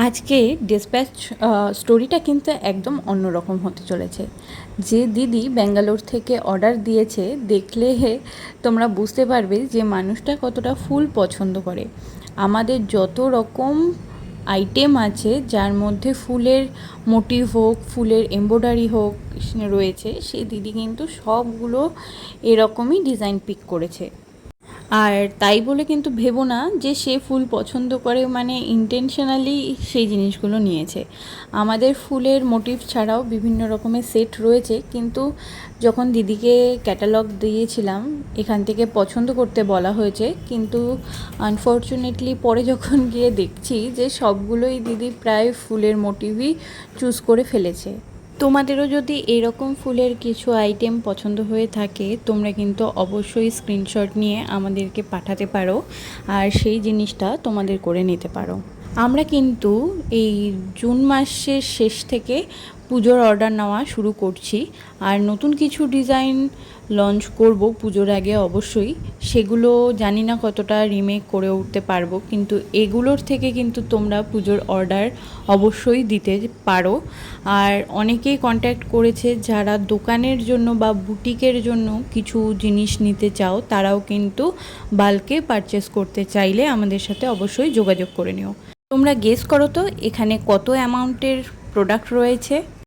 আজকে ডিসপ্যাচ স্টোরিটা কিন্তু একদম অন্যরকম হতে চলেছে। যে দিদি ব্যাঙ্গালোর থেকে অর্ডার দিয়েছে, দেখলে তোমরা বুঝতে পারবে যে মানুষটা কতটা ফুল পছন্দ করে। আমাদের যত রকম আইটেম আছে, যার মধ্যে ফুলের মোটিভ হোক, ফুলের এমব্রয়ডারি হোক রয়েছে, সেই দিদি কিন্তু সবগুলো এরকমই ডিজাইন পিক করেছে। আর তাই বলে কিন্তু ভেবো না যে সে ফুল পছন্দ করে মানে ইন্টেনশনালি সেই জিনিসগুলো নিয়েছে। আমাদের ফুলের মোটিভ ছাড়াও বিভিন্ন রকমের সেট রয়েছে, কিন্তু যখন দিদিকে ক্যাটালগ দিয়েছিলাম এখান থেকে পছন্দ করতে বলা হয়েছে, কিন্তু আনফর্চুনেটলি পরে যখন গিয়ে দেখছি যে সবগুলোই দিদি প্রায় ফুলের মোটিভই চুজ করে ফেলেছে। তোমাদেরও যদি এরকম ফুলের কিছু আইটেম পছন্দ হয়ে থাকে, তোমরা কিন্তু অবশ্যই স্ক্রিনশট নিয়ে আমাদেরকে পাঠাতে পারো, আর সেই জিনিসটা তোমাদের করে নিতে পারো। আমরা কিন্তু এই জুন মাসের শেষ থেকে পুজোর অর্ডার নেওয়া শুরু করছি, আর নতুন কিছু ডিজাইন লঞ্চ করব পুজোর আগে অবশ্যই। সেগুলো জানি না কতটা রিমেক করে উঠতে পারবো, কিন্তু এগুলোর থেকে কিন্তু তোমরা পুজোর অর্ডার অবশ্যই দিতে পারো। আর অনেকেই কন্ট্যাক্ট করেছে যারা দোকানের জন্য বা বুটিকের জন্য কিছু জিনিস নিতে চাও, তারাও কিন্তু বাল্কে পারচেস করতে চাইলে আমাদের সাথে অবশ্যই যোগাযোগ করে নিও। তোমরা গেস করো তো এখানে কত অ্যামাউন্টের প্রোডাক্ট রয়েছে।